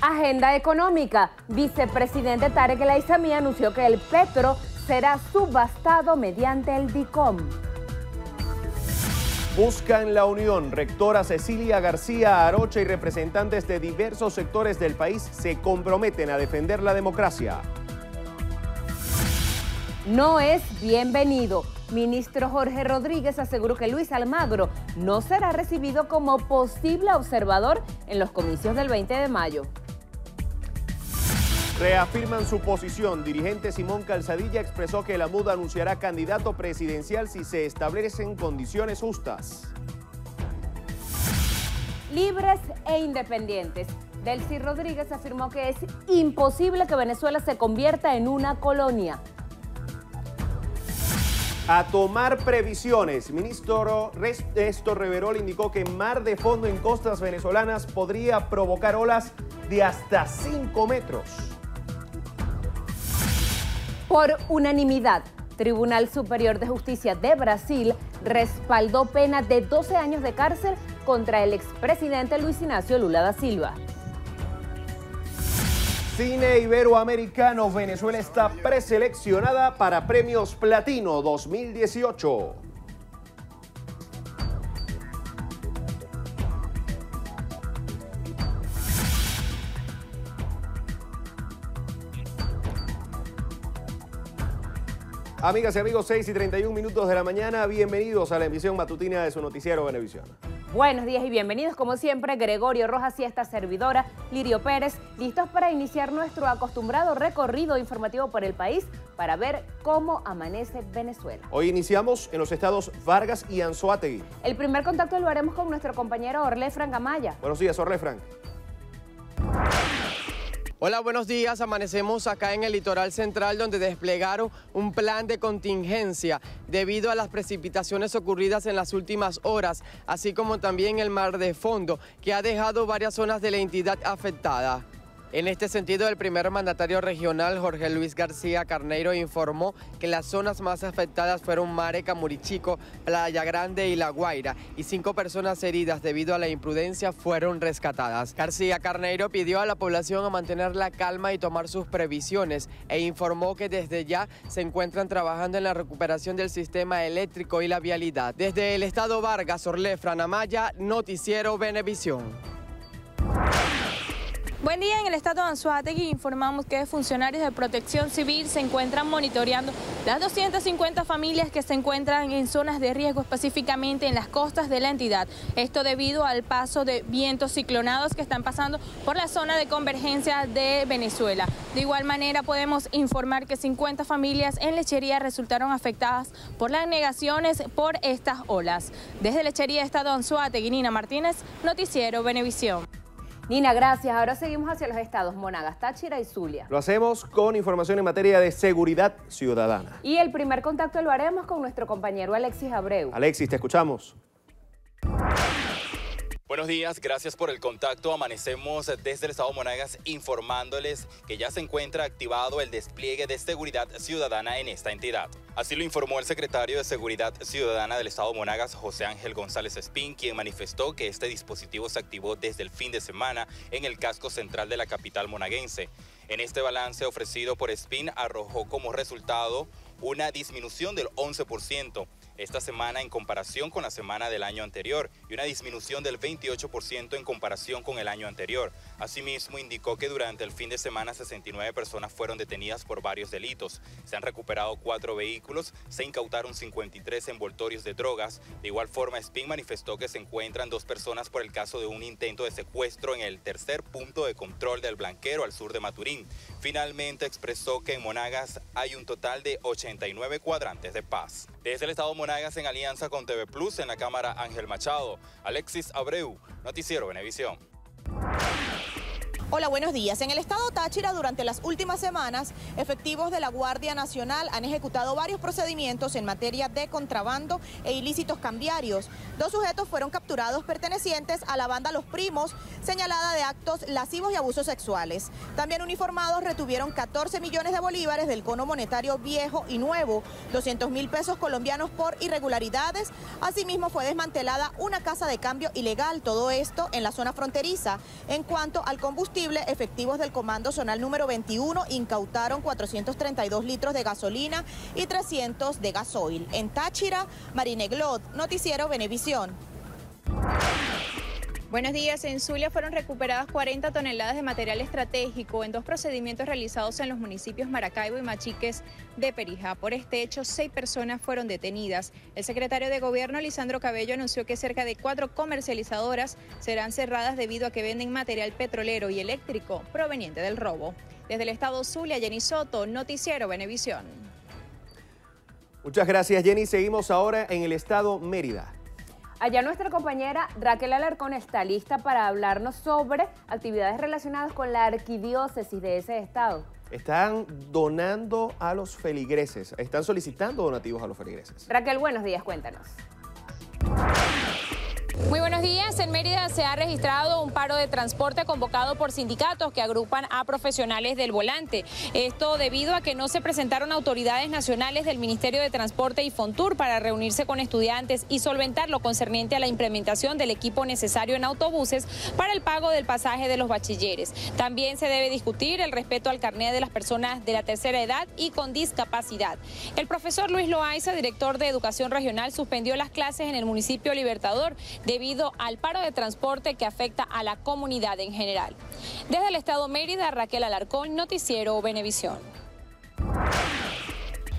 Agenda económica. Vicepresidente Tarek El Aissami anunció que el petro será subastado mediante el DICOM. Buscan la unión. Rectora Cecilia García Arocha y representantes de diversos sectores del país se comprometen a defender la democracia. No es bienvenido. Ministro Jorge Rodríguez aseguró que Luis Almagro no será recibido como posible observador en los comicios del 20 de mayo. Reafirman su posición. Dirigente Simón Calzadilla expresó que la MUD anunciará candidato presidencial si se establecen condiciones justas. Libres e independientes. Delcy Rodríguez afirmó que es imposible que Venezuela se convierta en una colonia. A tomar previsiones. Ministro Néstor Reverol indicó que mar de fondo en costas venezolanas podría provocar olas de hasta 5 metros. Por unanimidad, Tribunal Superior de Justicia de Brasil respaldó pena de 12 años de cárcel contra el expresidente Luis Ignacio Lula da Silva. Cine Iberoamericano. Venezuela está preseleccionada para Premios Platino 2018. Amigas y amigos, 6:31 de la mañana. Bienvenidos a la emisión matutina de su noticiero Venevisión. Buenos días y bienvenidos, como siempre, Gregorio Rojas y esta servidora, Lirio Pérez, listos para iniciar nuestro acostumbrado recorrido informativo por el país para ver cómo amanece Venezuela. Hoy iniciamos en los estados Vargas y Anzoátegui. El primer contacto lo haremos con nuestro compañero Orlefran Amaya. Buenos días, Orlefran. Hola, buenos días. Amanecemos acá en el litoral central donde desplegaron un plan de contingencia debido a las precipitaciones ocurridas en las últimas horas, así como también el mar de fondo que ha dejado varias zonas de la entidad afectada. En este sentido, el primer mandatario regional, Jorge Luis García Carneiro, informó que las zonas más afectadas fueron Mareca, Murichico, Playa Grande y La Guaira, y 5 personas heridas debido a la imprudencia fueron rescatadas. García Carneiro pidió a la población a mantener la calma y tomar sus previsiones e informó que desde ya se encuentran trabajando en la recuperación del sistema eléctrico y la vialidad. Desde el estado Vargas, Orlefran Amaya, Noticiero Venevisión. Buen día. En el estado de Anzoátegui informamos que funcionarios de Protección Civil se encuentran monitoreando las 250 familias que se encuentran en zonas de riesgo, específicamente en las costas de la entidad. Esto debido al paso de vientos ciclonados que están pasando por la zona de convergencia de Venezuela. De igual manera podemos informar que 50 familias en Lechería resultaron afectadas por las negaciones por estas olas. Desde Lechería, estado de Anzoátegui, Nina Martínez, Noticiero Venevisión. Nina, gracias. Ahora seguimos hacia los estados Monagas, Táchira y Zulia. Lo hacemos con información en materia de seguridad ciudadana. Y el primer contacto lo haremos con nuestro compañero Alexis Abreu. Alexis, te escuchamos. Buenos días, gracias por el contacto. Amanecemos desde el estado Monagas informándoles que ya se encuentra activado el despliegue de seguridad ciudadana en esta entidad. Así lo informó el secretario de Seguridad Ciudadana del estado Monagas, José Ángel González Espín, quien manifestó que este dispositivo se activó desde el fin de semana en el casco central de la capital monaguense. En este balance ofrecido por Espín arrojó como resultado una disminución del 11% esta semana en comparación con la semana del año anterior y una disminución del 28% en comparación con el año anterior. Asimismo, indicó que durante el fin de semana 69 personas fueron detenidas por varios delitos. Se han recuperado 4 vehículos, se incautaron 53 envoltorios de drogas. De igual forma, Espín manifestó que se encuentran 2 personas por el caso de un intento de secuestro en el tercer punto de control del Blanquero al sur de Maturín. Finalmente expresó que en Monagas hay un total de 89 cuadrantes de paz. Desde el estado Monagas, en alianza con TV Plus, en la cámara Ángel Machado, Alexis Abreu, Noticiero Venevisión. Hola, buenos días. En el estado Táchira, durante las últimas semanas, efectivos de la Guardia Nacional han ejecutado varios procedimientos en materia de contrabando e ilícitos cambiarios. 2 sujetos fueron capturados pertenecientes a la banda Los Primos, señalada de actos lascivos y abusos sexuales. También uniformados retuvieron 14 millones de bolívares del cono monetario viejo y nuevo, 200.000 pesos colombianos por irregularidades. Asimismo, fue desmantelada una casa de cambio ilegal, todo esto en la zona fronteriza. En cuanto al combustible, combustible, efectivos del Comando Zonal número 21 incautaron 432 litros de gasolina y 300 de gasoil. En Táchira, Marineglot, Noticiero Venevisión. Buenos días. En Zulia fueron recuperadas 40 toneladas de material estratégico en 2 procedimientos realizados en los municipios Maracaibo y Machiques de Perijá. Por este hecho, 6 personas fueron detenidas. El secretario de Gobierno, Lisandro Cabello, anunció que cerca de 4 comercializadoras serán cerradas debido a que venden material petrolero y eléctrico proveniente del robo. Desde el estado Zulia, Jenny Soto, Noticiero Venevisión. Muchas gracias, Jenny. Seguimos ahora en el estado Mérida. Allá nuestra compañera Raquel Alarcón está lista para hablarnos sobre actividades relacionadas con la arquidiócesis de ese estado. Están donando a los feligreses, están solicitando donativos a los feligreses. Raquel, buenos días, cuéntanos. Muy buenos días. En Mérida se ha registrado un paro de transporte convocado por sindicatos que agrupan a profesionales del volante. Esto debido a que no se presentaron autoridades nacionales del Ministerio de Transporte y Fontur para reunirse con estudiantes y solventar lo concerniente a la implementación del equipo necesario en autobuses para el pago del pasaje de los bachilleres. También se debe discutir el respeto al carnet de las personas de la tercera edad y con discapacidad. El profesor Luis Loaiza, director de Educación Regional, suspendió las clases en el municipio Libertador debido al paro de transporte que afecta a la comunidad en general. Desde el estado Mérida, Raquel Alarcón, Noticiero Venevisión.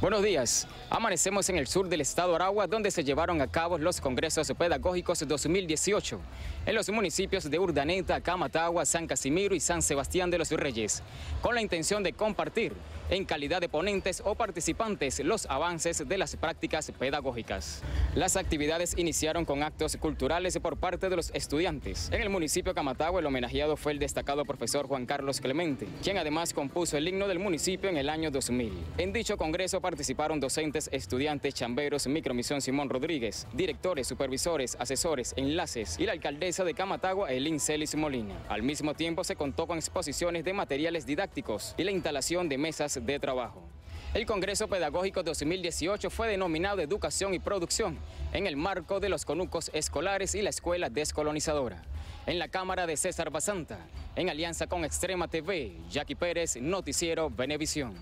Buenos días. Amanecemos en el sur del estado Aragua, donde se llevaron a cabo los Congresos Pedagógicos 2018 en los municipios de Urdaneta, Camatagua, San Casimiro y San Sebastián de los Reyes, con la intención de compartir en calidad de ponentes o participantes los avances de las prácticas pedagógicas. Las actividades iniciaron con actos culturales por parte de los estudiantes. En el municipio de Camatagua, el homenajeado fue el destacado profesor Juan Carlos Clemente, quien además compuso el himno del municipio en el año 2000. En dicho congreso participaron docentes, estudiantes, chamberos, Micromisión Simón Rodríguez, directores, supervisores, asesores, enlaces y la alcaldesa de Camatagua, Elín Celis Molina. Al mismo tiempo se contó con exposiciones de materiales didácticos y la instalación de mesas de trabajo. El Congreso Pedagógico 2018 fue denominado Educación y Producción en el marco de los conucos escolares y la Escuela Descolonizadora. En la Cámara de César Basanta, en alianza con Extrema TV, Jackie Pérez, Noticiero Venevisión.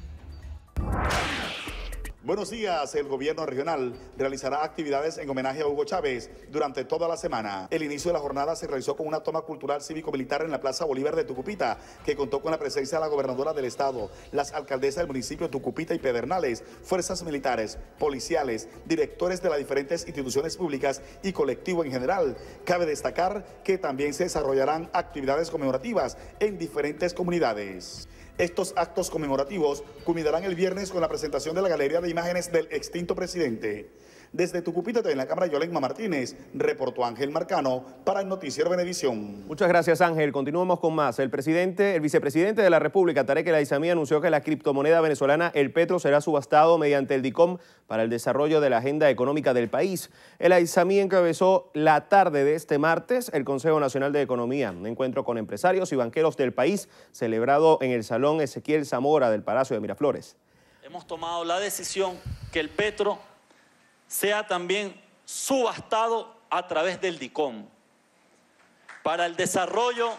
Buenos días. El gobierno regional realizará actividades en homenaje a Hugo Chávez durante toda la semana. El inicio de la jornada se realizó con una toma cultural cívico-militar en la Plaza Bolívar de Tucupita, que contó con la presencia de la gobernadora del estado, las alcaldesas del municipio de Tucupita y Pedernales, fuerzas militares, policiales, directores de las diferentes instituciones públicas y colectivo en general. Cabe destacar que también se desarrollarán actividades conmemorativas en diferentes comunidades. Estos actos conmemorativos culminarán el viernes con la presentación de la galería de imágenes del extinto presidente. Desde Tucupita, en la Cámara, Yolenma Martínez, reportó Ángel Marcano para el Noticiero Venevisión. Muchas gracias, Ángel. Continuamos con más. El vicepresidente de la República, Tarek El Aizami, anunció que la criptomoneda venezolana, el Petro, será subastado mediante el DICOM para el desarrollo de la agenda económica del país. El Aizami encabezó la tarde de este martes el Consejo Nacional de Economía, un encuentro con empresarios y banqueros del país, celebrado en el Salón Ezequiel Zamora del Palacio de Miraflores. Hemos tomado la decisión que el Petro sea también subastado a través del DICOM para el desarrollo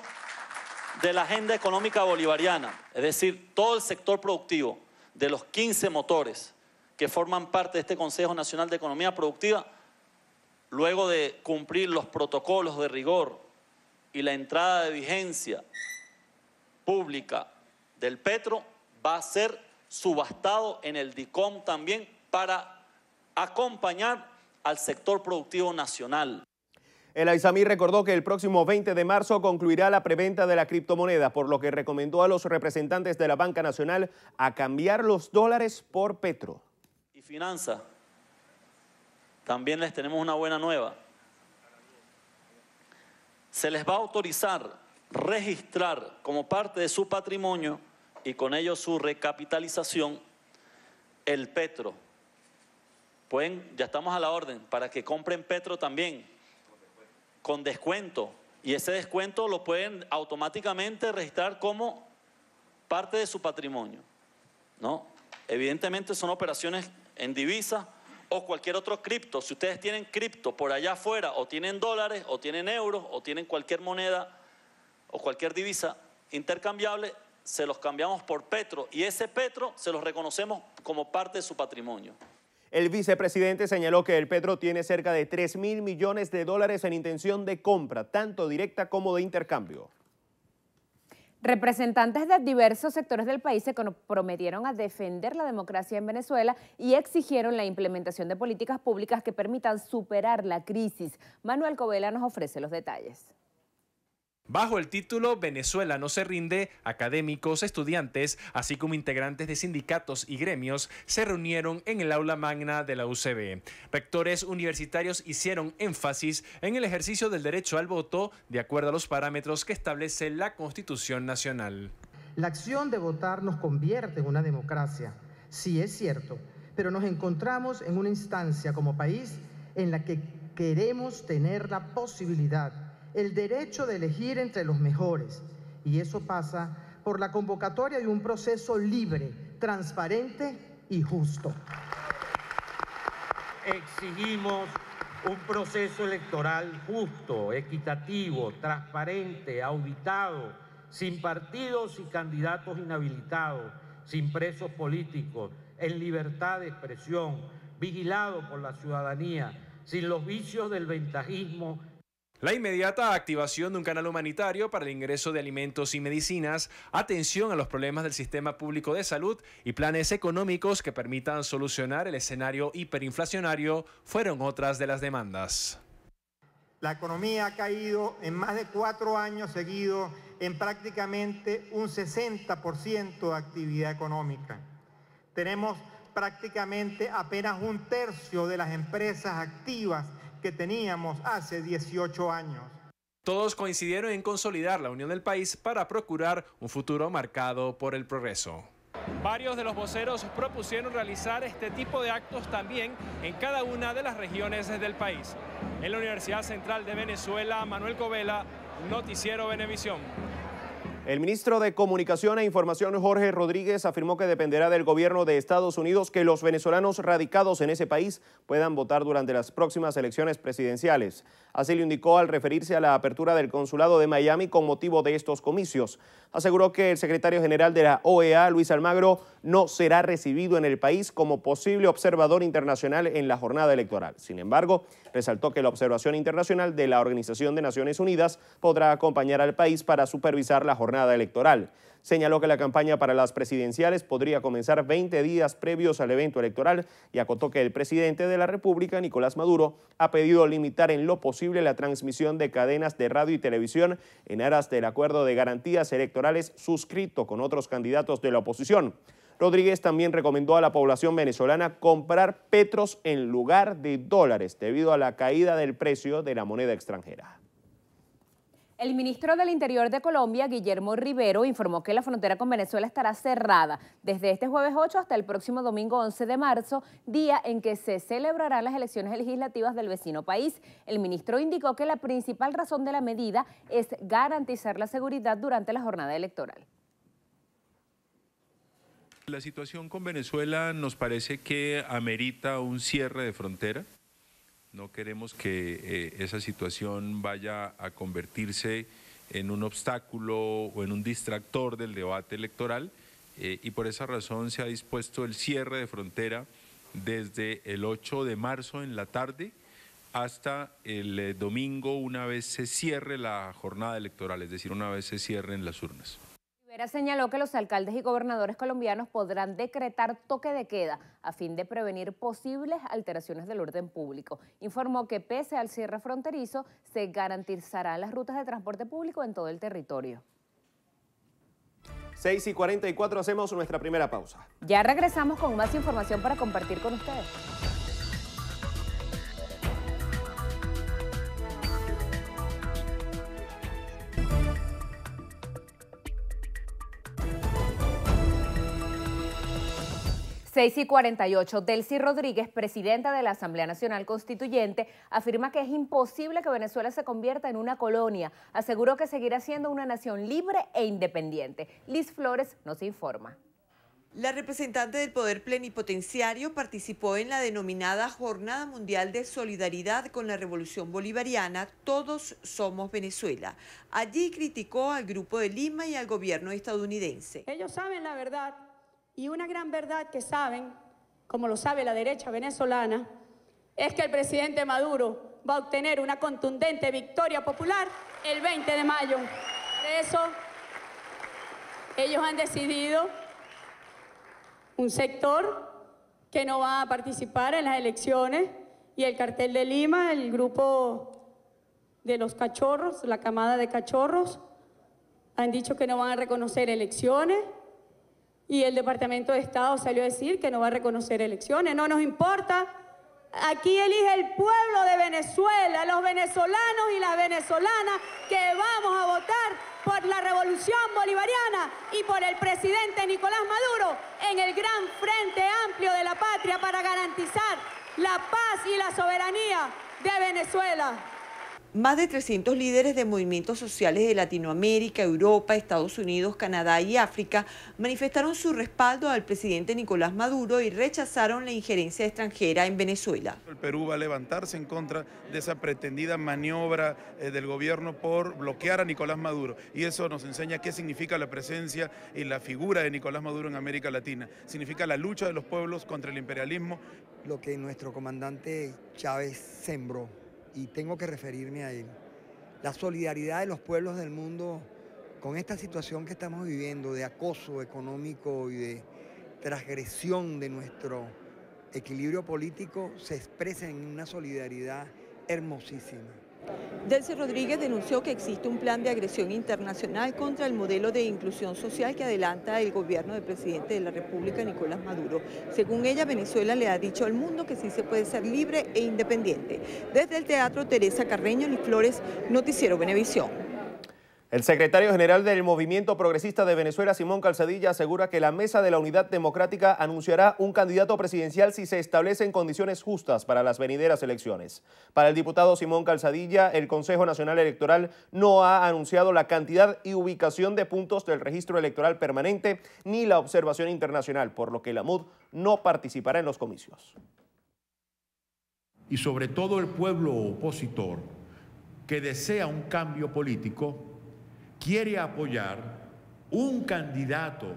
de la agenda económica bolivariana, es decir, todo el sector productivo de los 15 motores que forman parte de este Consejo Nacional de Economía Productiva, luego de cumplir los protocolos de rigor y la entrada de vigencia pública del Petro, va a ser subastado en el DICOM también para acompañar al sector productivo nacional. El Aizami recordó que el próximo 20 de marzo concluirá la preventa de la criptomoneda, por lo que recomendó a los representantes de la Banca Nacional a cambiar los dólares por petro. Y finanzas, también les tenemos una buena nueva. Se les va a autorizar registrar como parte de su patrimonio y con ello su recapitalización el petro. Ya estamos a la orden para que compren petro también, con descuento. Y ese descuento lo pueden automáticamente registrar como parte de su patrimonio, ¿no? Evidentemente son operaciones en divisa o cualquier otro cripto. Si ustedes tienen cripto por allá afuera, o tienen dólares, o tienen euros, o tienen cualquier moneda o cualquier divisa, intercambiables se los cambiamos por petro y ese petro se los reconocemos como parte de su patrimonio. El vicepresidente señaló que el petro tiene cerca de 3.000 millones de dólares en intención de compra, tanto directa como de intercambio. Representantes de diversos sectores del país se comprometieron a defender la democracia en Venezuela y exigieron la implementación de políticas públicas que permitan superar la crisis. Manuel Covela nos ofrece los detalles. Bajo el título Venezuela no se rinde, académicos, estudiantes, así como integrantes de sindicatos y gremios se reunieron en el aula magna de la UCB. Rectores universitarios hicieron énfasis en el ejercicio del derecho al voto de acuerdo a los parámetros que establece la Constitución Nacional. La acción de votar nos convierte en una democracia, sí es cierto, pero nos encontramos en una instancia como país en la que queremos tener la posibilidad, el derecho de elegir entre los mejores, y eso pasa por la convocatoria de un proceso libre, transparente y justo. Exigimos un proceso electoral justo, equitativo, transparente, auditado, sin partidos y candidatos inhabilitados, sin presos políticos, en libertad de expresión, vigilado por la ciudadanía, sin los vicios del ventajismo. La inmediata activación de un canal humanitario para el ingreso de alimentos y medicinas, atención a los problemas del sistema público de salud y planes económicos que permitan solucionar el escenario hiperinflacionario fueron otras de las demandas. La economía ha caído en más de 4 años seguidos en prácticamente un 60% de actividad económica. Tenemos prácticamente apenas 1/3 de las empresas activas que teníamos hace 18 años. Todos coincidieron en consolidar la unión del país para procurar un futuro marcado por el progreso. Varios de los voceros propusieron realizar este tipo de actos también en cada una de las regiones del país. En la Universidad Central de Venezuela, Manuel Covela, Noticiero Venevisión. El ministro de Comunicación e Información, Jorge Rodríguez, afirmó que dependerá del gobierno de Estados Unidos que los venezolanos radicados en ese país puedan votar durante las próximas elecciones presidenciales. Así lo indicó al referirse a la apertura del consulado de Miami con motivo de estos comicios. Aseguró que el secretario general de la OEA, Luis Almagro, no será recibido en el país como posible observador internacional en la jornada electoral. Sin embargo, resaltó que la observación internacional de la Organización de Naciones Unidas podrá acompañar al país para supervisar la jornada electoral. Señaló que la campaña para las presidenciales podría comenzar 20 días previos al evento electoral y acotó que el presidente de la República, Nicolás Maduro, ha pedido limitar en lo posible la transmisión de cadenas de radio y televisión en aras del acuerdo de garantías electorales suscrito con otros candidatos de la oposición. Rodríguez también recomendó a la población venezolana comprar petros en lugar de dólares debido a la caída del precio de la moneda extranjera. El ministro del Interior de Colombia, Guillermo Rivero, informó que la frontera con Venezuela estará cerrada desde este jueves 8 hasta el próximo domingo 11 de marzo, día en que se celebrarán las elecciones legislativas del vecino país. El ministro indicó que la principal razón de la medida es garantizar la seguridad durante la jornada electoral. La situación con Venezuela nos parece que amerita un cierre de frontera. No queremos que esa situación vaya a convertirse en un obstáculo o en un distractor del debate electoral y por esa razón se ha dispuesto el cierre de frontera desde el 8 de marzo en la tarde hasta el domingo una vez se cierre la jornada electoral, es decir, una vez se cierren las urnas. Rivera señaló que los alcaldes y gobernadores colombianos podrán decretar toque de queda a fin de prevenir posibles alteraciones del orden público. Informó que pese al cierre fronterizo, se garantizarán las rutas de transporte público en todo el territorio. 6:44, hacemos nuestra primera pausa. Ya regresamos con más información para compartir con ustedes. Seis y 48, Delcy Rodríguez, presidenta de la Asamblea Nacional Constituyente, afirma que es imposible que Venezuela se convierta en una colonia. Aseguró que seguirá siendo una nación libre e independiente. Liz Flores nos informa. La representante del Poder Plenipotenciario participó en la denominada Jornada Mundial de Solidaridad con la Revolución Bolivariana, Todos Somos Venezuela. Allí criticó al Grupo de Lima y al gobierno estadounidense. Ellos saben la verdad, y una gran verdad que saben, como lo sabe la derecha venezolana, es que el presidente Maduro va a obtener una contundente victoria popular el 20 de mayo. Por eso, ellos han decidido un sector que no va a participar en las elecciones, y el cartel de Lima, el grupo de los cachorros, la camada de cachorros, han dicho que no van a reconocer elecciones, y el Departamento de Estado salió a decir que no va a reconocer elecciones. No nos importa, aquí elige el pueblo de Venezuela, los venezolanos y las venezolanas, que vamos a votar por la revolución bolivariana y por el presidente Nicolás Maduro en el gran frente amplio de la patria para garantizar la paz y la soberanía de Venezuela. Más de 300 líderes de movimientos sociales de Latinoamérica, Europa, Estados Unidos, Canadá y África manifestaron su respaldo al presidente Nicolás Maduro y rechazaron la injerencia extranjera en Venezuela. El Perú va a levantarse en contra de esa pretendida maniobra del gobierno por bloquear a Nicolás Maduro, y eso nos enseña qué significa la presencia y la figura de Nicolás Maduro en América Latina. Significa la lucha de los pueblos contra el imperialismo. Lo que nuestro comandante Chávez sembró, y tengo que referirme a él, la solidaridad de los pueblos del mundo con esta situación que estamos viviendo de acoso económico y de transgresión de nuestro equilibrio político, se expresa en una solidaridad hermosísima. Delcy Rodríguez denunció que existe un plan de agresión internacional contra el modelo de inclusión social que adelanta el gobierno del presidente de la República, Nicolás Maduro. Según ella, Venezuela le ha dicho al mundo que sí se puede ser libre e independiente. Desde el Teatro Teresa Carreño, Luis Flores, Noticiero Venevisión. El secretario general del Movimiento Progresista de Venezuela, Simón Calzadilla, asegura que la Mesa de la Unidad Democrática anunciará un candidato presidencial si se establecen condiciones justas para las venideras elecciones. Para el diputado Simón Calzadilla, el Consejo Nacional Electoral no ha anunciado la cantidad y ubicación de puntos del registro electoral permanente ni la observación internacional, por lo que la MUD no participará en los comicios. Y sobre todo el pueblo opositor que desea un cambio político quiere apoyar un candidato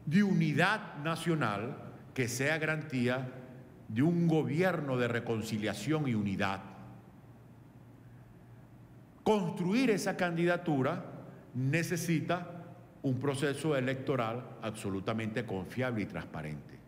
de unidad nacional que sea garantía de un gobierno de reconciliación y unidad. Construir esa candidatura necesita un proceso electoral absolutamente confiable y transparente.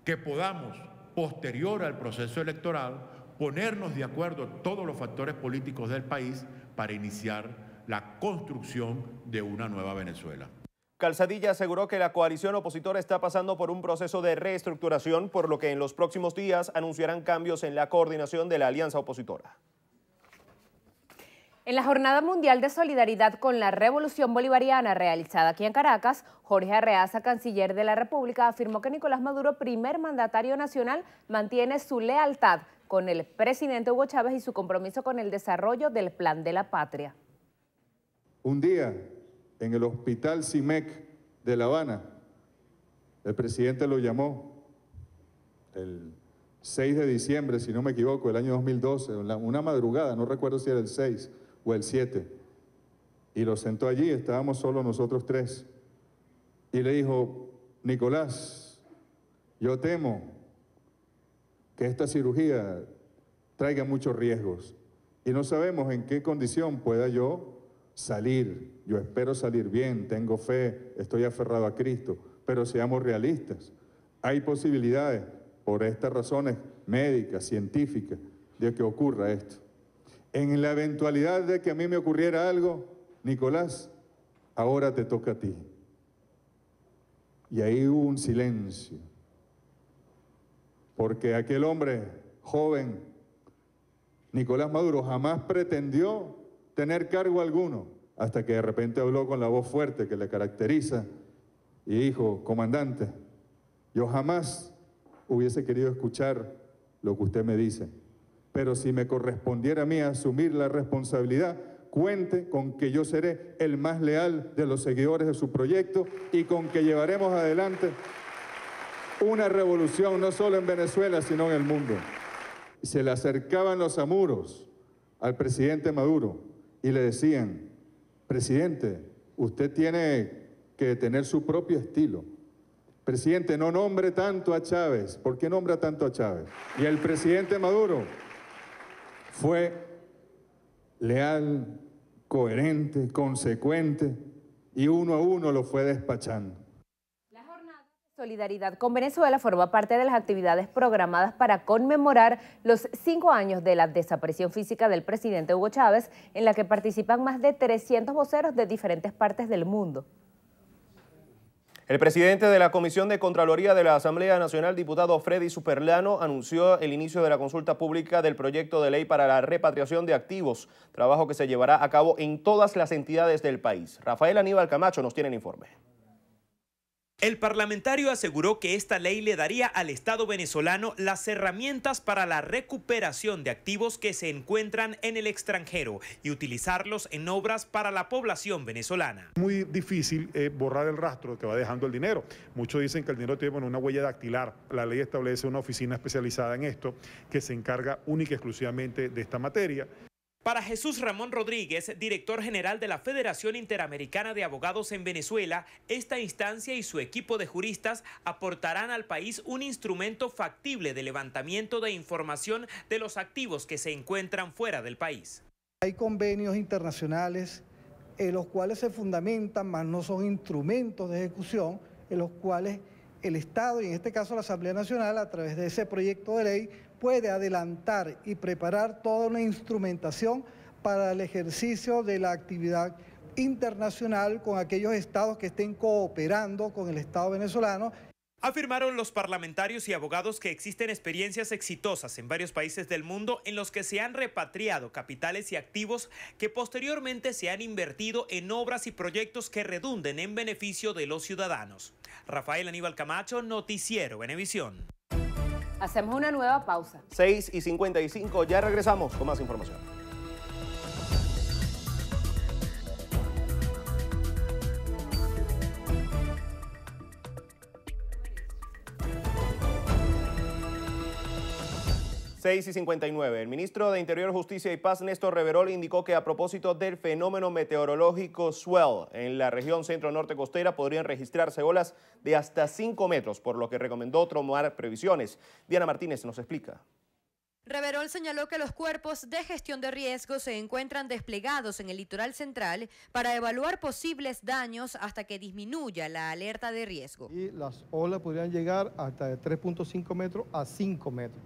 Que podamos, posterior al proceso electoral, ponernos de acuerdo todos los factores políticos del país para iniciar la construcción de una nueva Venezuela. Calzadilla aseguró que la coalición opositora está pasando por un proceso de reestructuración, por lo que en los próximos días anunciarán cambios en la coordinación de la alianza opositora. En la Jornada Mundial de Solidaridad con la Revolución Bolivariana realizada aquí en Caracas, Jorge Arreaza, canciller de la República, afirmó que Nicolás Maduro, primer mandatario nacional, mantiene su lealtad con el presidente Hugo Chávez y su compromiso con el desarrollo del Plan de la Patria. Un día, en el Hospital CIMEC de La Habana, el presidente lo llamó el 6 de diciembre, si no me equivoco, del año 2012, una madrugada, no recuerdo si era el 6 o el 7, y lo sentó allí, estábamos solo nosotros tres, y le dijo: Nicolás, yo temo que esta cirugía traiga muchos riesgos, y no sabemos en qué condición pueda yo salir. Yo espero salir bien, tengo fe, estoy aferrado a Cristo, pero seamos realistas. Hay posibilidades, por estas razones médicas, científicas, de que ocurra esto. En la eventualidad de que a mí me ocurriera algo, Nicolás, ahora te toca a ti. Y ahí hubo un silencio, porque aquel hombre joven, Nicolás Maduro, jamás pretendió tener cargo alguno, hasta que de repente habló con la voz fuerte que le caracteriza y dijo: comandante, yo jamás hubiese querido escuchar lo que usted me dice, pero si me correspondiera a mí asumir la responsabilidad, cuente con que yo seré el más leal de los seguidores de su proyecto y con que llevaremos adelante una revolución no solo en Venezuela, sino en el mundo. Se le acercaban los amuros al presidente Maduro y le decían: presidente, usted tiene que tener su propio estilo. Presidente, no nombre tanto a Chávez. ¿Por qué nombra tanto a Chávez? Y el presidente Maduro fue leal, coherente, consecuente, y uno a uno lo fue despachando. Solidaridad con Venezuela forma parte de las actividades programadas para conmemorar los 5 años de la desaparición física del presidente Hugo Chávez, en la que participan más de 300 voceros de diferentes partes del mundo. El presidente de la Comisión de Contraloría de la Asamblea Nacional, diputado Freddy Superlano, anunció el inicio de la consulta pública del proyecto de ley para la repatriación de activos, trabajo que se llevará a cabo en todas las entidades del país. Rafael Aníbal Camacho nos tiene el informe. El parlamentario aseguró que esta ley le daría al Estado venezolano las herramientas para la recuperación de activos que se encuentran en el extranjero y utilizarlos en obras para la población venezolana. Muy difícil borrar el rastro que va dejando el dinero. Muchos dicen que el dinero tiene una huella dactilar. La ley establece una oficina especializada en esto que se encarga única y exclusivamente de esta materia. Para Jesús Ramón Rodríguez, director general de la Federación Interamericana de Abogados en Venezuela, esta instancia y su equipo de juristas aportarán al país un instrumento factible de levantamiento de información de los activos que se encuentran fuera del país. Hay convenios internacionales en los cuales se fundamentan, mas no son instrumentos de ejecución, en los cuales el Estado, y en este caso la Asamblea Nacional, a través de ese proyecto de ley, puede adelantar y preparar toda una instrumentación para el ejercicio de la actividad internacional con aquellos estados que estén cooperando con el Estado venezolano. Afirmaron los parlamentarios y abogados que existen experiencias exitosas en varios países del mundo en los que se han repatriado capitales y activos que posteriormente se han invertido en obras y proyectos que redunden en beneficio de los ciudadanos. Rafael Aníbal Camacho, Noticiero Venevisión. Hacemos una nueva pausa. 6:55, ya regresamos con más información. Seis y 59. El ministro de Interior, Justicia y Paz, Néstor Reverol, indicó que a propósito del fenómeno meteorológico Swell en la región centro-norte costera podrían registrarse olas de hasta 5 metros, por lo que recomendó tomar previsiones. Diana Martínez nos explica. Reverol señaló que los cuerpos de gestión de riesgo se encuentran desplegados en el litoral central para evaluar posibles daños hasta que disminuya la alerta de riesgo. Y las olas podrían llegar hasta de 3.5 metros a 5 metros.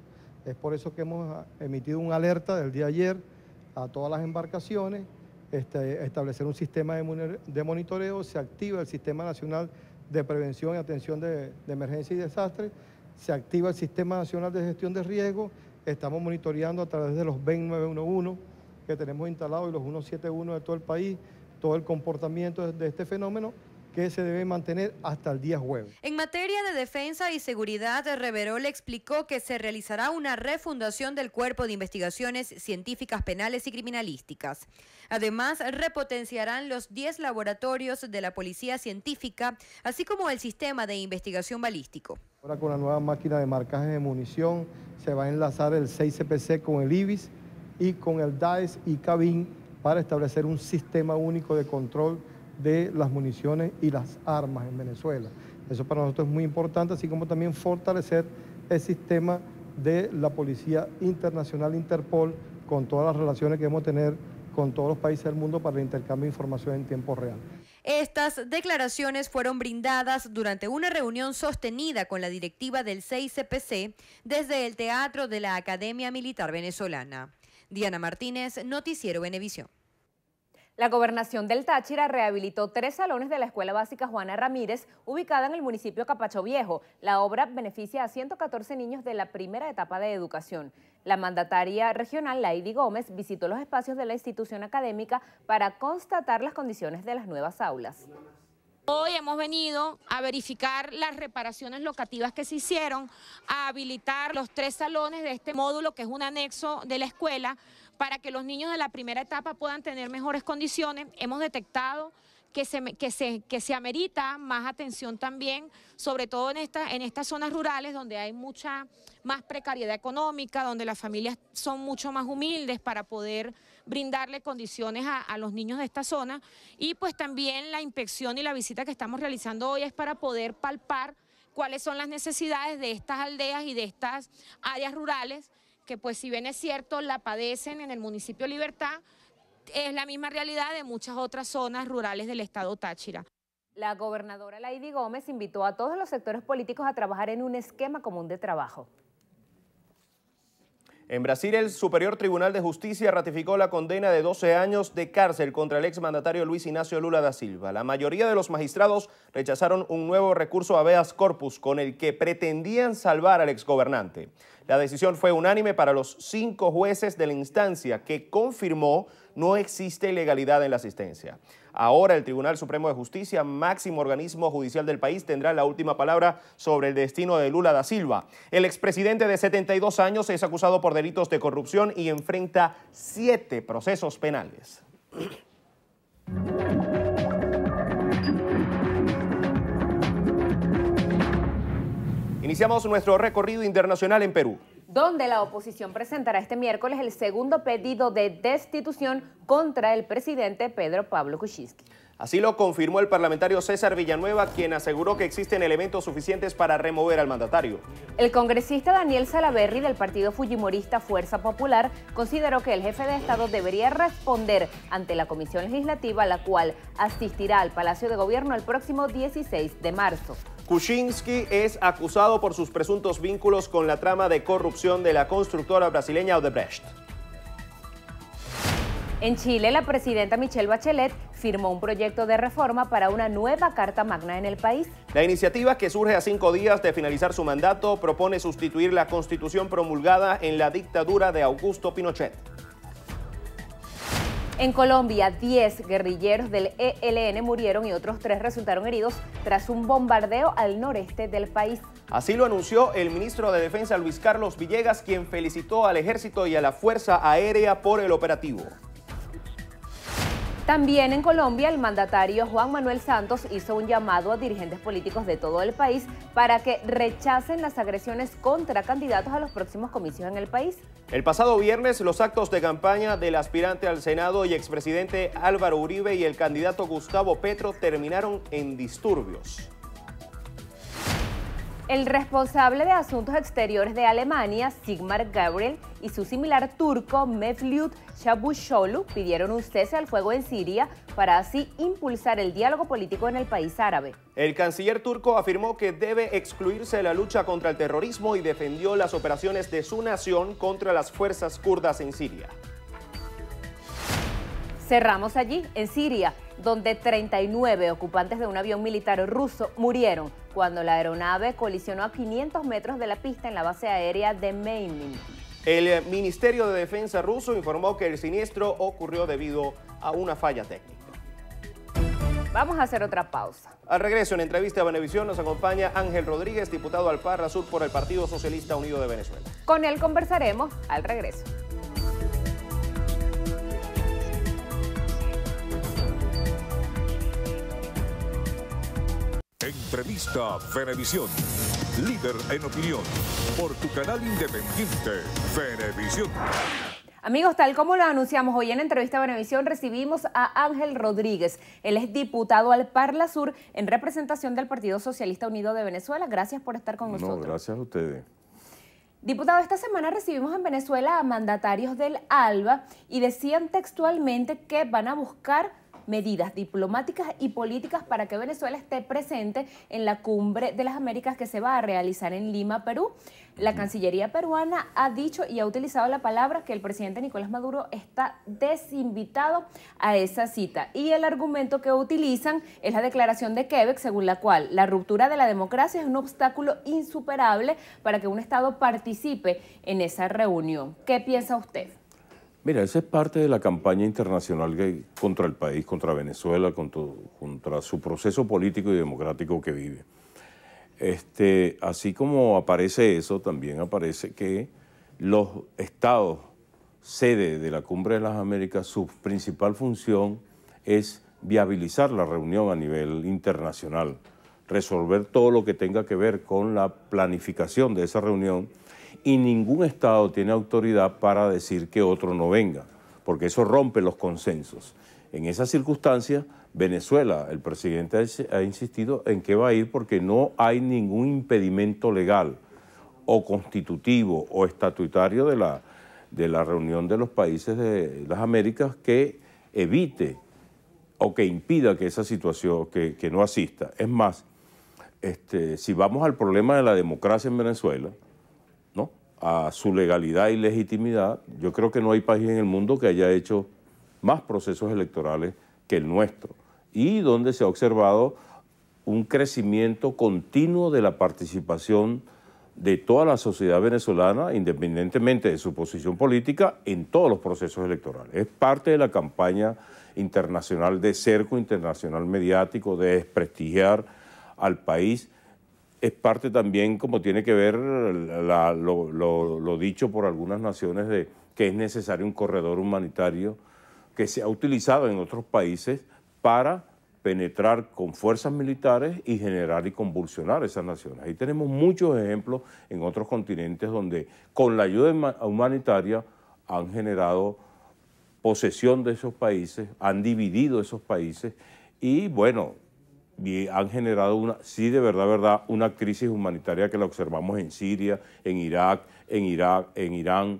Es por eso que hemos emitido una alerta del día de ayer a todas las embarcaciones, establecer un sistema de monitoreo, se activa el Sistema Nacional de Prevención y Atención de Emergencia y Desastre, se activa el Sistema Nacional de Gestión de Riesgo, estamos monitoreando a través de los BEN 911 que tenemos instalados y los 171 de todo el país, todo el comportamiento de este fenómeno, que se debe mantener hasta el día jueves. En materia de defensa y seguridad, Reverol explicó que se realizará una refundación del Cuerpo de Investigaciones Científicas Penales y Criminalísticas. Además, repotenciarán los 10 laboratorios de la Policía Científica, así como el sistema de investigación balístico. Ahora con la nueva máquina de marcaje de munición se va a enlazar el 6CPC con el IBIS y con el DAES y CABIN para establecer un sistema único de control de las municiones y las armas en Venezuela. Eso para nosotros es muy importante, así como también fortalecer el sistema de la Policía Internacional Interpol con todas las relaciones que debemos tener con todos los países del mundo para el intercambio de información en tiempo real. Estas declaraciones fueron brindadas durante una reunión sostenida con la directiva del 6CPC desde el Teatro de la Academia Militar Venezolana. Diana Martínez, Noticiero Venevisión. La Gobernación del Táchira rehabilitó 3 salones de la Escuela Básica Juana Ramírez, ubicada en el municipio Capacho Viejo. La obra beneficia a 114 niños de la primera etapa de educación. La mandataria regional, Lady Gómez, visitó los espacios de la institución académica para constatar las condiciones de las nuevas aulas. Hoy hemos venido a verificar las reparaciones locativas que se hicieron, a habilitar los 3 salones de este módulo, que es un anexo de la escuela, para que los niños de la primera etapa puedan tener mejores condiciones. Hemos detectado que se amerita más atención también, sobre todo en estas zonas rurales donde hay mucha más precariedad económica, donde las familias son mucho más humildes para poder brindarle condiciones a los niños de esta zona. Y pues también la inspección y la visita que estamos realizando hoy es para poder palpar cuáles son las necesidades de estas aldeas y de estas áreas rurales, que pues si bien es cierto la padecen en el municipio de Libertad, es la misma realidad de muchas otras zonas rurales del estado Táchira. La gobernadora Lady Gómez invitó a todos los sectores políticos a trabajar en un esquema común de trabajo. En Brasil, el Superior Tribunal de Justicia ratificó la condena de 12 años de cárcel contra el exmandatario Luis Inácio Lula da Silva. La mayoría de los magistrados rechazaron un nuevo recurso habeas corpus con el que pretendían salvar al exgobernante. La decisión fue unánime para los 5 jueces de la instancia, que confirmó no existe ilegalidad en la asistencia. Ahora el Tribunal Supremo de Justicia, máximo organismo judicial del país, tendrá la última palabra sobre el destino de Lula da Silva. El expresidente de 72 años es acusado por delitos de corrupción y enfrenta 7 procesos penales. Iniciamos nuestro recorrido internacional en Perú, donde la oposición presentará este miércoles el segundo pedido de destitución contra el presidente Pedro Pablo Kuczynski. Así lo confirmó el parlamentario César Villanueva, quien aseguró que existen elementos suficientes para remover al mandatario. El congresista Daniel Salaverry del partido fujimorista Fuerza Popular consideró que el jefe de Estado debería responder ante la Comisión Legislativa, la cual asistirá al Palacio de Gobierno el próximo 16 de marzo. Kuczynski es acusado por sus presuntos vínculos con la trama de corrupción de la constructora brasileña Odebrecht. En Chile, la presidenta Michelle Bachelet firmó un proyecto de reforma para una nueva Carta Magna en el país. La iniciativa, que surge a 5 días de finalizar su mandato, propone sustituir la Constitución promulgada en la dictadura de Augusto Pinochet. En Colombia, 10 guerrilleros del ELN murieron y otros 3 resultaron heridos tras un bombardeo al noreste del país. Así lo anunció el ministro de Defensa Luis Carlos Villegas, quien felicitó al Ejército y a la Fuerza Aérea por el operativo. También en Colombia, el mandatario Juan Manuel Santos hizo un llamado a dirigentes políticos de todo el país para que rechacen las agresiones contra candidatos a los próximos comicios en el país. El pasado viernes, los actos de campaña del aspirante al Senado y expresidente Álvaro Uribe y el candidato Gustavo Petro terminaron en disturbios. El responsable de Asuntos Exteriores de Alemania, Sigmar Gabriel, y su similar turco, Mevlut Çavuşoğlu, pidieron un cese al fuego en Siria para así impulsar el diálogo político en el país árabe. El canciller turco afirmó que debe excluirse la lucha contra el terrorismo y defendió las operaciones de su nación contra las fuerzas kurdas en Siria. Cerramos allí, en Siria, donde 39 ocupantes de un avión militar ruso murieron cuando la aeronave colisionó a 500 metros de la pista en la base aérea de Meymin. El Ministerio de Defensa ruso informó que el siniestro ocurrió debido a una falla técnica. Vamos a hacer otra pausa. Al regreso, en entrevista a Venevisión, nos acompaña Ángel Rodríguez, diputado al Parra Sur por el Partido Socialista Unido de Venezuela. Con él conversaremos al regreso. Entrevista Venevisión, líder en opinión, por tu canal independiente, Venevisión. Amigos, tal como lo anunciamos hoy en Entrevista Venevisión, recibimos a Ángel Rodríguez. Él es diputado al Parla Sur en representación del Partido Socialista Unido de Venezuela. Gracias por estar con nosotros. No, gracias a ustedes. Diputado, esta semana recibimos en Venezuela a mandatarios del ALBA y decían textualmente que van a buscar medidas diplomáticas y políticas para que Venezuela esté presente en la Cumbre de las Américas que se va a realizar en Lima, Perú. La Cancillería peruana ha dicho y ha utilizado la palabra que el presidente Nicolás Maduro está desinvitado a esa cita. Y el argumento que utilizan es la declaración de Quebec, según la cual la ruptura de la democracia es un obstáculo insuperable para que un Estado participe en esa reunión. ¿Qué piensa usted? Mira, esa es parte de la campaña internacional contra el país, contra Venezuela, contra su proceso político y democrático que vive. Así como aparece eso, también aparece que los estados sede de la Cumbre de las Américas, su principal función es viabilizar la reunión a nivel internacional, resolver todo lo que tenga que ver con la planificación de esa reunión, y ningún Estado tiene autoridad para decir que otro no venga, porque eso rompe los consensos. En esas circunstancias, Venezuela, el presidente ha insistido en que va a ir porque no hay ningún impedimento legal o constitutivo o estatutario de la reunión de los países de las Américas que evite o que impida que esa situación, que no asista. Es más, si vamos al problema de la democracia en Venezuela, ¿no?, a su legalidad y legitimidad, yo creo que no hay país en el mundo que haya hecho más procesos electorales que el nuestro, y donde se ha observado un crecimiento continuo de la participación de toda la sociedad venezolana, independientemente de su posición política, en todos los procesos electorales. Es parte de la campaña internacional de cerco internacional mediático, de desprestigiar al país. Es parte también, como tiene que ver lo dicho por algunas naciones, de que es necesario un corredor humanitario que se ha utilizado en otros países para penetrar con fuerzas militares y generar y convulsionar esas naciones. Ahí tenemos muchos ejemplos en otros continentes donde con la ayuda humanitaria han generado posesión de esos países, han dividido esos países y, bueno, han generado de verdad, una crisis humanitaria que la observamos en Siria, en Irak, en Irán,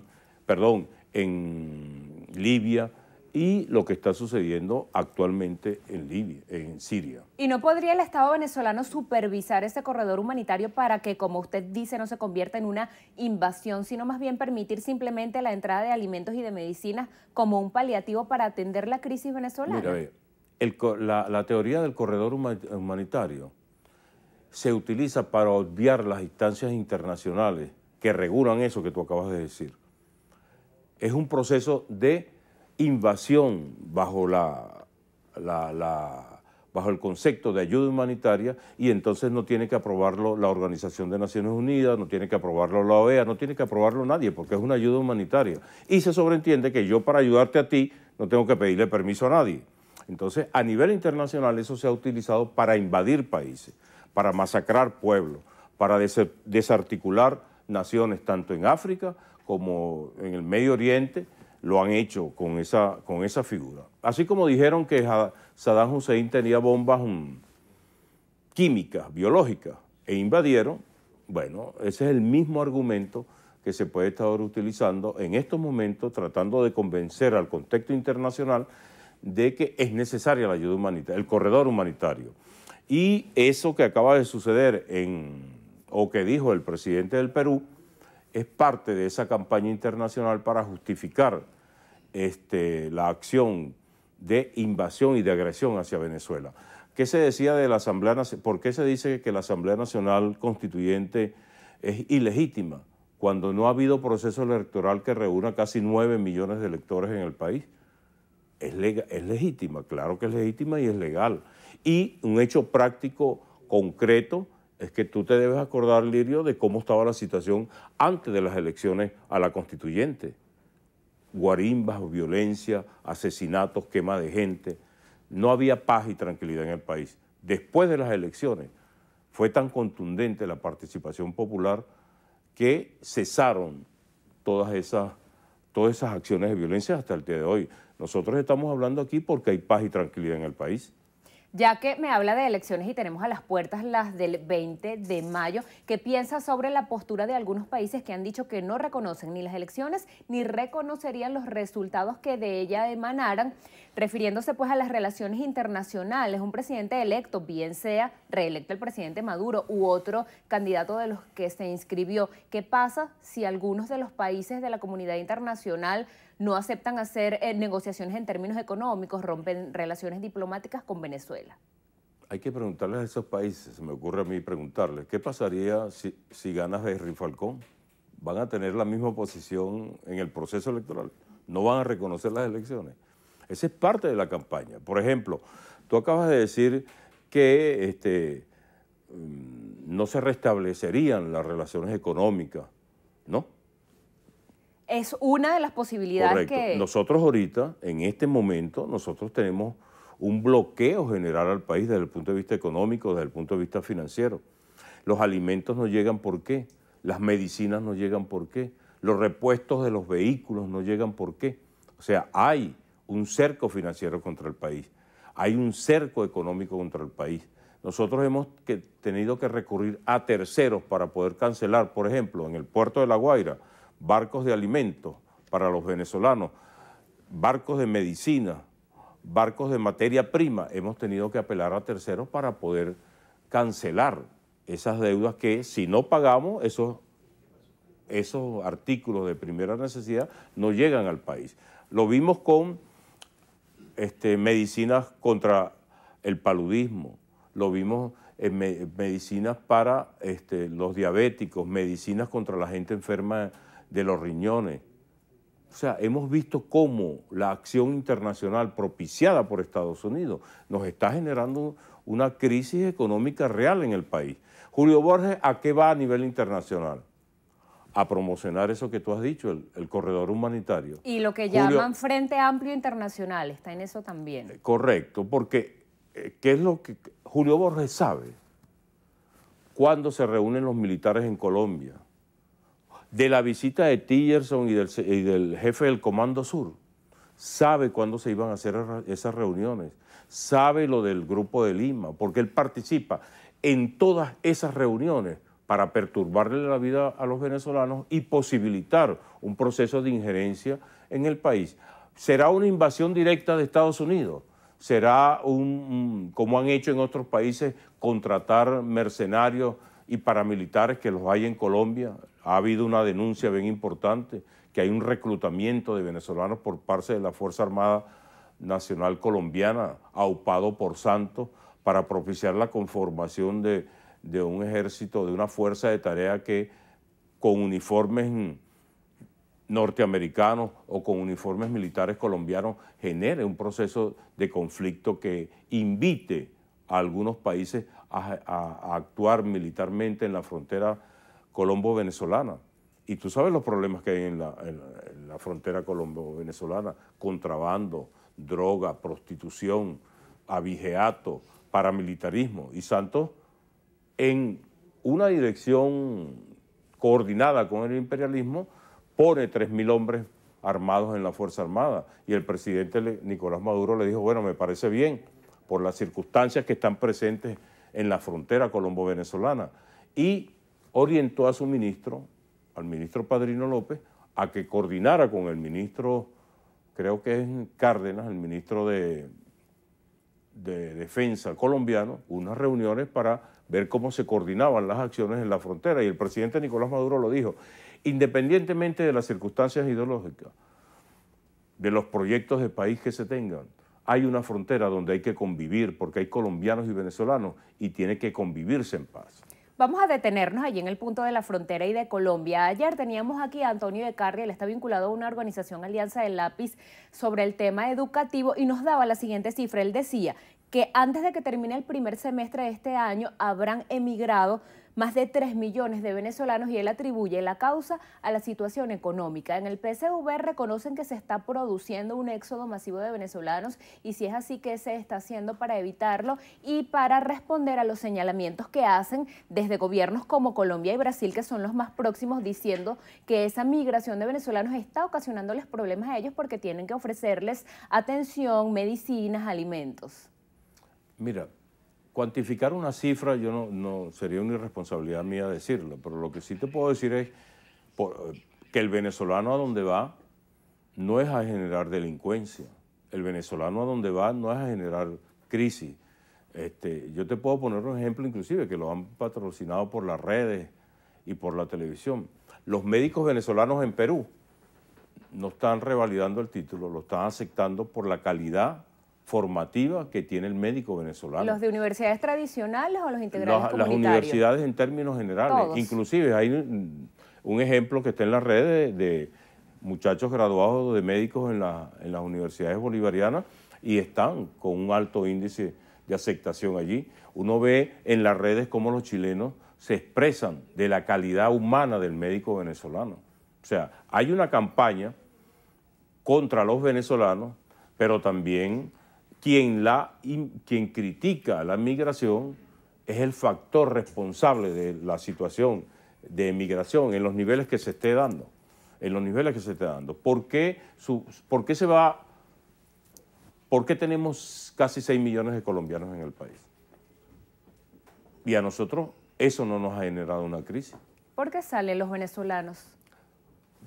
en Libia, y lo que está sucediendo actualmente en Siria. ¿Y no podría el Estado venezolano supervisar ese corredor humanitario para que, como usted dice, no se convierta en una invasión, sino más bien permitir simplemente la entrada de alimentos y de medicinas como un paliativo para atender la crisis venezolana? Mira, la teoría del corredor humanitario se utiliza para obviar las instancias internacionales que regulan eso que tú acabas de decir. Es un proceso de invasión bajo bajo el concepto de ayuda humanitaria, y entonces no tiene que aprobarlo la Organización de Naciones Unidas, no tiene que aprobarlo la OEA, no tiene que aprobarlo nadie, porque es una ayuda humanitaria. Y se sobreentiende que yo, para ayudarte a ti, no tengo que pedirle permiso a nadie. Entonces, a nivel internacional eso se ha utilizado para invadir países, para masacrar pueblos, para desarticular naciones, tanto en África como en el Medio Oriente. Lo han hecho con esa figura. Así como dijeron que Saddam Hussein tenía bombas químicas, biológicas, e invadieron, bueno, ese es el mismo argumento que se puede estar utilizando en estos momentos, tratando de convencer al contexto internacional de que es necesaria la ayuda humanitaria, el corredor humanitario. Y eso que acaba de suceder o que dijo el presidente del Perú, es parte de esa campaña internacional para justificar la acción de invasión y de agresión hacia Venezuela. ¿Qué se decía de la Asamblea Nacional? ¿Por qué se dice que la Asamblea Nacional Constituyente es ilegítima cuando no ha habido proceso electoral que reúna casi 9 millones de electores en el país? Es legítima, claro que es legítima y es legal. Y un hecho práctico, concreto, es que tú te debes acordar, Lirio, de cómo estaba la situación antes de las elecciones a la constituyente. Guarimbas, violencia, asesinatos, quema de gente. No había paz y tranquilidad en el país. Después de las elecciones fue tan contundente la participación popular que cesaron todas esas acciones de violencia hasta el día de hoy. Nosotros estamos hablando aquí porque hay paz y tranquilidad en el país. Ya que me habla de elecciones y tenemos a las puertas las del 20 de mayo, ¿qué piensa sobre la postura de algunos países que han dicho que no reconocen ni las elecciones ni reconocerían los resultados que de ella emanaran, refiriéndose pues a las relaciones internacionales? Un presidente electo, bien sea reelecto el presidente Maduro u otro candidato de los que se inscribió, ¿qué pasa si algunos de los países de la comunidad internacional no aceptan hacer negociaciones en términos económicos, rompen relaciones diplomáticas con Venezuela? Hay que preguntarles a esos países, se me ocurre a mí preguntarles, ¿qué pasaría si gana Henry Falcón? ¿Van a tener la misma posición en el proceso electoral? ¿No van a reconocer las elecciones? Esa es parte de la campaña. Por ejemplo, tú acabas de decir que no se restablecerían las relaciones económicas, ¿no? es una de las posibilidades. Correcto. Que... Nosotros ahorita, en este momento, nosotros tenemos un bloqueo general al país desde el punto de vista económico, desde el punto de vista financiero. Los alimentos no llegan, ¿por qué? Las medicinas no llegan, ¿por qué? Los repuestos de los vehículos no llegan, ¿por qué? O sea, hay un cerco financiero contra el país, hay un cerco económico contra el país. Nosotros hemos tenido que recurrir a terceros para poder cancelar, por ejemplo, en el puerto de La Guaira, barcos de alimentos para los venezolanos, barcos de medicina, barcos de materia prima. Hemos tenido que apelar a terceros para poder cancelar esas deudas que, si no pagamos, esos artículos de primera necesidad no llegan al país. Lo vimos con medicinas contra el paludismo, lo vimos en medicinas para los diabéticos, medicinas contra la gente enferma de los riñones. O sea, hemos visto cómo la acción internacional propiciada por Estados Unidos nos está generando una crisis económica real en el país. Julio Borges, ¿a qué va a nivel internacional? A promocionar eso que tú has dicho, el corredor humanitario. Y lo que llaman Frente Amplio Internacional, está en eso también. Correcto, porque ¿qué es lo que Julio Borges sabe? Cuándo se reúnen los militares en Colombia, de la visita de Tillerson y del jefe del Comando Sur, sabe cuándo se iban a hacer esas reuniones, sabe lo del Grupo de Lima, porque él participa en todas esas reuniones para perturbarle la vida a los venezolanos y posibilitar un proceso de injerencia en el país. ¿Será una invasión directa de Estados Unidos? ¿Será como han hecho en otros países, contratar mercenarios y paramilitares que los hay en Colombia? Ha habido una denuncia bien importante, que hay un reclutamiento de venezolanos por parte de la Fuerza Armada Nacional Colombiana, aupado por Santos, para propiciar la conformación de un ejército, de una fuerza de tarea que con uniformes norteamericanos o con uniformes militares colombianos genere un proceso de conflicto que invite a algunos países a actuar militarmente en la frontera colombo-venezolana. Y tú sabes los problemas que hay en la frontera colombo-venezolana: contrabando, droga, prostitución, abigeato, paramilitarismo. Y Santos, en una dirección coordinada con el imperialismo, pone 3.000 hombres armados en la Fuerza Armada. Y el presidente Nicolás Maduro le dijo, bueno, me parece bien, por las circunstancias que están presentes en la frontera colombo-venezolana. Y orientó a su ministro, al ministro Padrino López, a que coordinara con el ministro, creo que es Cárdenas, el ministro de Defensa colombiano, unas reuniones para ver cómo se coordinaban las acciones en la frontera. Y el presidente Nicolás Maduro lo dijo, independientemente de las circunstancias ideológicas, de los proyectos de país que se tengan, hay una frontera donde hay que convivir, porque hay colombianos y venezolanos y tiene que convivirse en paz. Vamos a detenernos allí en el punto de la frontera y de Colombia. Ayer teníamos aquí a Antonio de Carri, él está vinculado a una organización Alianza del Lápiz sobre el tema educativo y nos daba la siguiente cifra. Él decía que antes de que termine el primer semestre de este año habrán emigrado más de 3 millones de venezolanos y él atribuye la causa a la situación económica. En el PSV reconocen que se está produciendo un éxodo masivo de venezolanos y si es así, ¿qué se está haciendo para evitarlo y para responder a los señalamientos que hacen desde gobiernos como Colombia y Brasil, que son los más próximos, diciendo que esa migración de venezolanos está ocasionándoles problemas a ellos porque tienen que ofrecerles atención, medicinas, alimentos? Mira, cuantificar una cifra, yo no sería una irresponsabilidad mía decirlo, pero lo que sí te puedo decir es que el venezolano a donde va no es a generar delincuencia, el venezolano a donde va no es a generar crisis. Yo te puedo poner un ejemplo inclusive que lo han patrocinado por las redes y por la televisión. Los médicos venezolanos en Perú no están revalidando el título, lo están aceptando por la calidad formativa que tiene el médico venezolano. ¿Los de universidades tradicionales o los integrales comunitarios? Las universidades en términos generales. Todos. Inclusive hay un ejemplo que está en las redes de muchachos graduados de médicos en las universidades bolivarianas y están con un alto índice de aceptación allí. Uno ve en las redes cómo los chilenos se expresan de la calidad humana del médico venezolano. O sea, hay una campaña contra los venezolanos, pero también quien critica la migración es el factor responsable de la situación de migración en los niveles que se esté dando. ¿Por qué tenemos casi 6 millones de colombianos en el país? Y a nosotros eso no nos ha generado una crisis. ¿Por qué salen los venezolanos?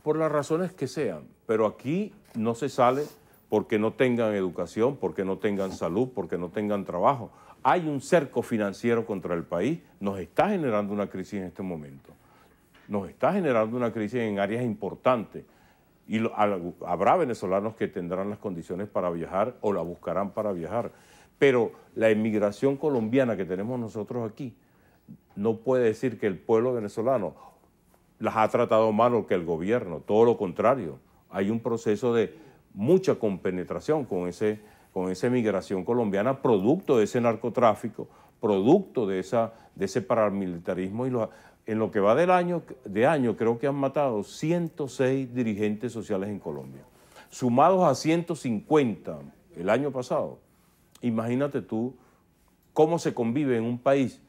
Por las razones que sean, pero aquí no se sale porque no tengan educación, porque no tengan salud, porque no tengan trabajo. Hay un cerco financiero contra el país, nos está generando una crisis en este momento. Nos está generando una crisis en áreas importantes y habrá venezolanos que tendrán las condiciones para viajar o la buscarán para viajar. Pero la inmigración colombiana que tenemos nosotros aquí no puede decir que el pueblo venezolano las ha tratado mal o que el gobierno, todo lo contrario. Hay un proceso de mucha compenetración con esa migración colombiana, producto de ese narcotráfico, producto de ese paramilitarismo. En lo que va de año creo que han matado 106 dirigentes sociales en Colombia, sumados a 150 el año pasado. Imagínate tú cómo se convive en un país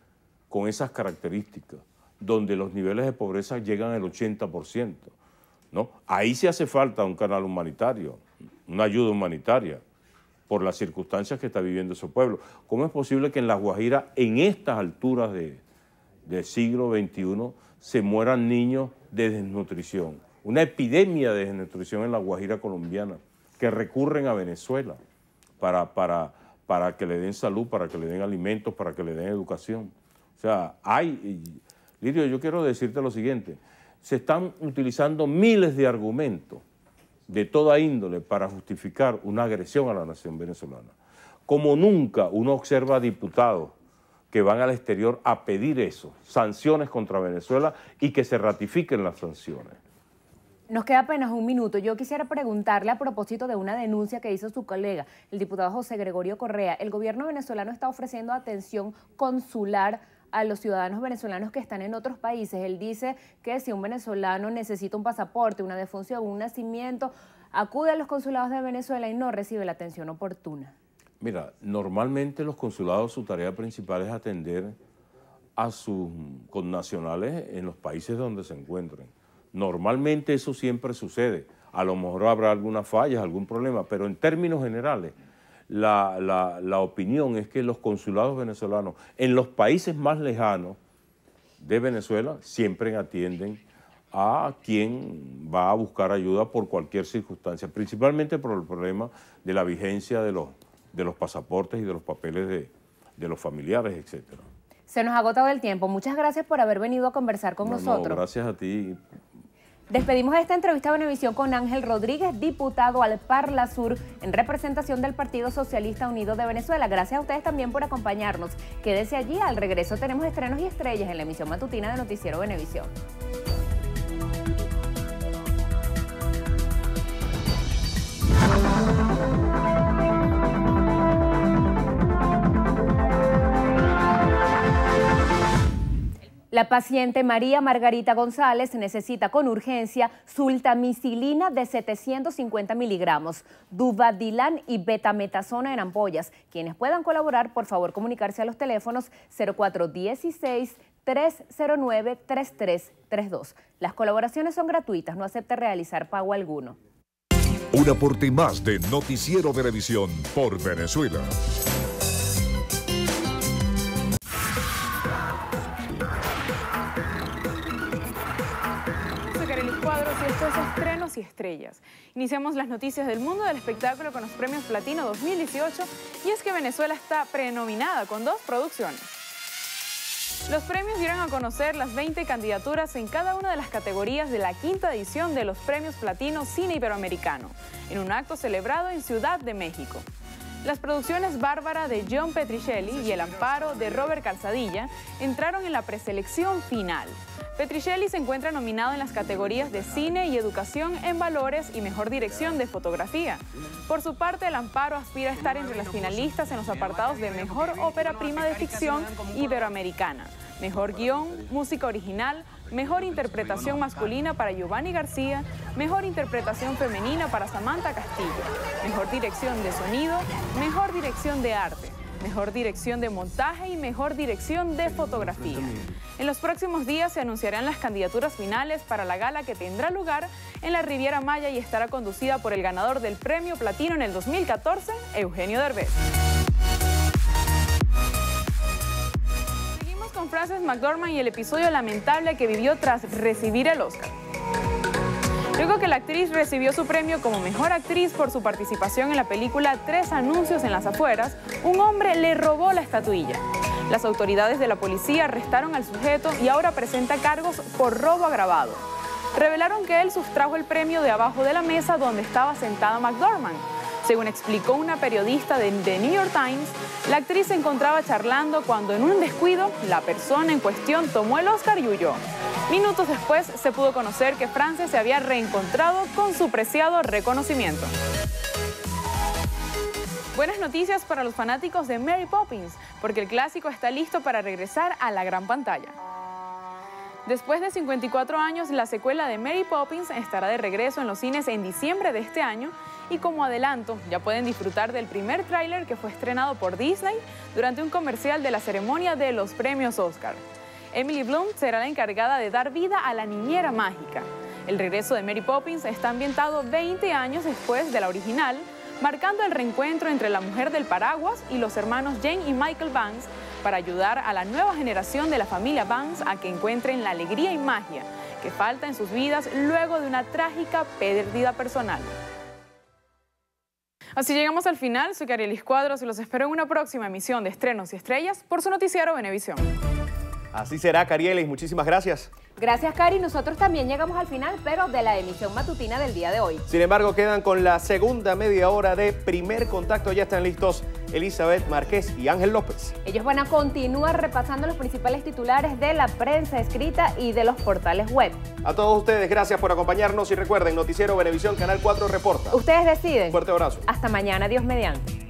con esas características, donde los niveles de pobreza llegan al 80%, ¿no? Ahí sí hace falta un canal humanitario, una ayuda humanitaria, por las circunstancias que está viviendo ese pueblo. ¿Cómo es posible que en La Guajira, en estas alturas del siglo XXI, se mueran niños de desnutrición? Una epidemia de desnutrición en La Guajira colombiana, que recurren a Venezuela para que le den salud, para que le den alimentos, para que le den educación. O sea, Lirio, yo quiero decirte lo siguiente, se están utilizando miles de argumentos de toda índole para justificar una agresión a la nación venezolana. Como nunca uno observa diputados que van al exterior a pedir eso, sanciones contra Venezuela y que se ratifiquen las sanciones. Nos queda apenas un minuto. Yo quisiera preguntarle a propósito de una denuncia que hizo su colega, el diputado José Gregorio Correa. El gobierno venezolano está ofreciendo atención consular a los ciudadanos venezolanos que están en otros países. Él dice que si un venezolano necesita un pasaporte, una defunción, un nacimiento, acude a los consulados de Venezuela y no recibe la atención oportuna. Mira, normalmente los consulados, su tarea principal es atender a sus connacionales en los países donde se encuentren. Normalmente eso siempre sucede. A lo mejor habrá algunas fallas, algún problema, pero en términos generales, la opinión es que los consulados venezolanos en los países más lejanos de Venezuela siempre atienden a quien va a buscar ayuda por cualquier circunstancia, principalmente por el problema de la vigencia de los pasaportes y de los papeles de los familiares, etcétera. Se nos ha agotado el tiempo. Muchas gracias por haber venido a conversar con nosotros. No, gracias a ti. Despedimos esta entrevista de Venevisión con Ángel Rodríguez, diputado al Parla Sur, en representación del Partido Socialista Unido de Venezuela. Gracias a ustedes también por acompañarnos. Quédese allí, al regreso tenemos estrenos y estrellas en la emisión matutina de Noticiero Venevisión. La paciente María Margarita González necesita con urgencia sultamicilina de 750 miligramos, Duvadilan y betametasona en ampollas. Quienes puedan colaborar, por favor, comunicarse a los teléfonos 0416-309-3332. Las colaboraciones son gratuitas, no acepta realizar pago alguno. Un aporte más de Noticiero Venevisión por Venezuela. Estrenos y estrellas. Iniciamos las noticias del mundo del espectáculo con los premios Platino 2018 y es que Venezuela está prenominada con 2 producciones. Los premios dieron a conocer las 20 candidaturas en cada una de las categorías de la 5ª edición de los premios Platino Cine Iberoamericano, en un acto celebrado en Ciudad de México. Las producciones Bárbara de John Petricelli y El Amparo de Robert Calzadilla entraron en la preselección final. Petricelli se encuentra nominado en las categorías de Cine y Educación en Valores y Mejor Dirección de Fotografía. Por su parte, El Amparo aspira a estar entre las finalistas en los apartados de Mejor Ópera Prima de Ficción Iberoamericana, Mejor guión, música original, mejor interpretación masculina para Giovanni García, mejor interpretación femenina para Samantha Castillo, mejor dirección de sonido, mejor dirección de arte, mejor dirección de montaje y mejor dirección de fotografía. En los próximos días se anunciarán las candidaturas finales para la gala que tendrá lugar en la Riviera Maya y estará conducida por el ganador del Premio Platino en el 2014, Eugenio Derbez. Seguimos con Frances McDormand y el episodio lamentable que vivió tras recibir el Oscar. Luego que la actriz recibió su premio como mejor actriz por su participación en la película Tres anuncios en las afueras, un hombre le robó la estatuilla. Las autoridades de la policía arrestaron al sujeto y ahora presenta cargos por robo agravado. Revelaron que él sustrajo el premio de abajo de la mesa donde estaba sentada McDormand. Según explicó una periodista de The New York Times, la actriz se encontraba charlando cuando en un descuido la persona en cuestión tomó el Oscar y huyó. Minutos después se pudo conocer que Frances se había reencontrado con su preciado reconocimiento. Buenas noticias para los fanáticos de Mary Poppins, porque el clásico está listo para regresar a la gran pantalla. Después de 54 años, la secuela de Mary Poppins estará de regreso en los cines en diciembre de este año y como adelanto ya pueden disfrutar del primer tráiler que fue estrenado por Disney durante un comercial de la ceremonia de los premios Oscar. Emily Blunt será la encargada de dar vida a la niñera mágica. El regreso de Mary Poppins está ambientado 20 años después de la original, marcando el reencuentro entre la mujer del paraguas y los hermanos Jane y Michael Banks para ayudar a la nueva generación de la familia Banks a que encuentren la alegría y magia que falta en sus vidas luego de una trágica pérdida personal. Así llegamos al final. Soy Karielis Cuadros y los espero en una próxima emisión de Estrenos y Estrellas por su noticiero Venevisión. Así será, Karielis. Muchísimas gracias. Gracias, Cari. Nosotros también llegamos al final, pero de la emisión matutina del día de hoy. Sin embargo, quedan con la segunda media hora de Primer Contacto. Ya están listos Elizabeth Márquez y Ángel López. Ellos van a continuar repasando los principales titulares de la prensa escrita y de los portales web. A todos ustedes, gracias por acompañarnos y recuerden, Noticiero Venevisión, Canal 4 reporta. Ustedes deciden. Fuerte abrazo. Hasta mañana, Dios mediante.